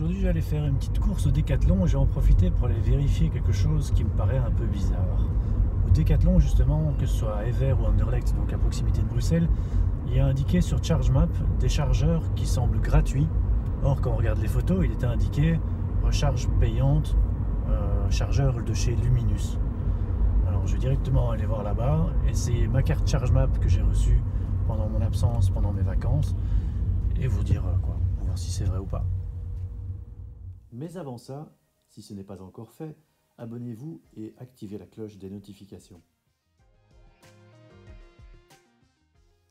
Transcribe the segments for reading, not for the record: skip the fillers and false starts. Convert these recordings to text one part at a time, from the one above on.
Aujourd'hui, j'allais faire une petite course au Décathlon et j'ai en profité pour aller vérifier quelque chose qui me paraît un peu bizarre. Au Décathlon, justement, que ce soit à Evere ou Anderlecht, donc à proximité de Bruxelles, il y a indiqué sur ChargeMap des chargeurs qui semblent gratuits. Or, quand on regarde les photos, il était indiqué recharge payante, chargeur de chez Luminus. Alors, je vais directement aller voir là-bas, essayer ma carte ChargeMap que j'ai reçue pendant mon absence, pendant mes vacances, et vous dire quoi, pour voir si c'est vrai ou pas. Mais avant ça, si ce n'est pas encore fait, abonnez-vous et activez la cloche des notifications.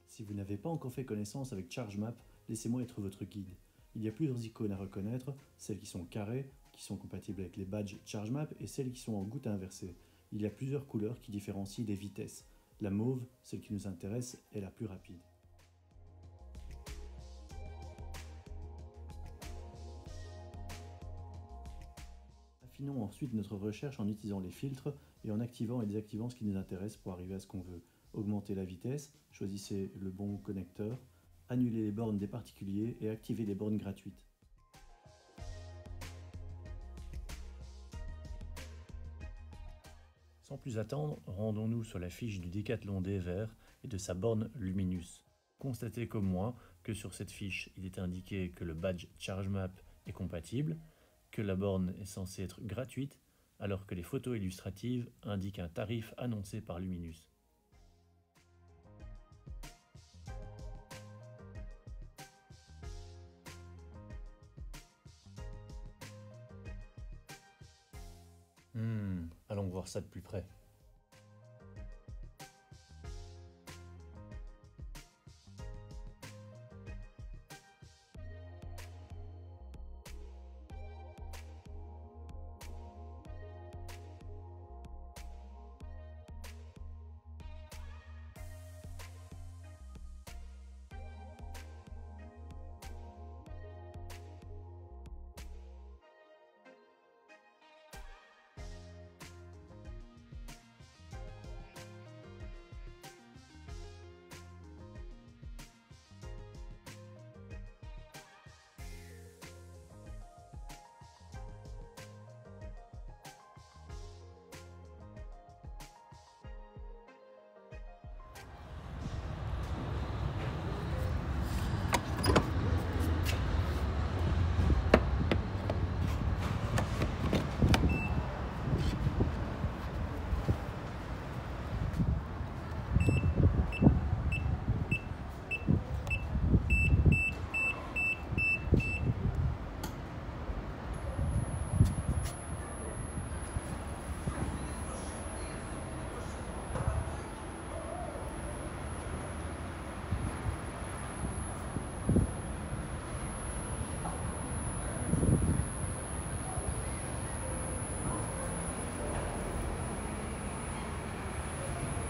Si vous n'avez pas encore fait connaissance avec ChargeMap, laissez-moi être votre guide. Il y a plusieurs icônes à reconnaître, celles qui sont carrées, qui sont compatibles avec les badges ChargeMap, et celles qui sont en goutte inversée. Il y a plusieurs couleurs qui différencient des vitesses. La mauve, celle qui nous intéresse, est la plus rapide. Affinons ensuite notre recherche en utilisant les filtres et en activant et désactivant ce qui nous intéresse pour arriver à ce qu'on veut. Augmenter la vitesse, choisissez le bon connecteur, annuler les bornes des particuliers et activer les bornes gratuites. Sans plus attendre, rendons-nous sur la fiche du Décathlon d'Evere et de sa borne Luminus. Constatez comme moi que sur cette fiche, il est indiqué que le badge ChargeMap est compatible, que la borne est censée être gratuite, alors que les photos illustratives indiquent un tarif annoncé par Luminus. Allons voir ça de plus près.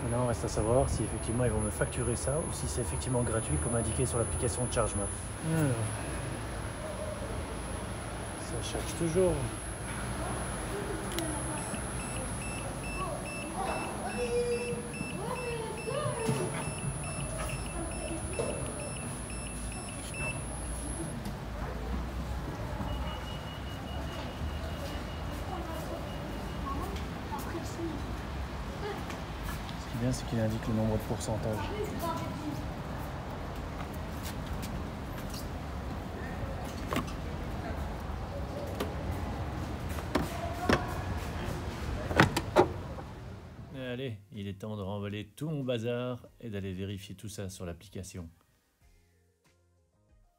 Maintenant, reste à savoir si effectivement ils vont me facturer ça ou si c'est effectivement gratuit comme indiqué sur l'application de ChargeMap. Alors, ça charge toujours. Ce qui est bien, c'est qu'il indique le nombre de pourcentage. Allez, il est temps de remballer tout mon bazar et d'aller vérifier tout ça sur l'application.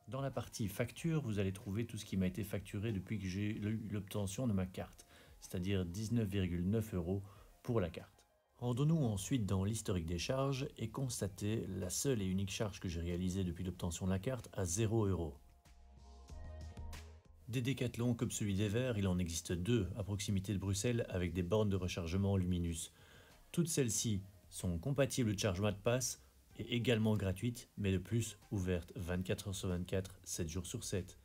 Dans la partie facture, vous allez trouver tout ce qui m'a été facturé depuis que j'ai eu l'obtention de ma carte, c'est-à-dire 19,9 € pour la carte. Rendons-nous ensuite dans l'historique des charges et constatez la seule et unique charge que j'ai réalisée depuis l'obtention de la carte à 0 €. Des Décathlons comme celui d'Evere, il en existe deux à proximité de Bruxelles avec des bornes de rechargement Luminus. Toutes celles-ci sont compatibles ChargeMap Pass et également gratuites, mais de plus ouvertes 24 h sur 24, 7 jours sur 7.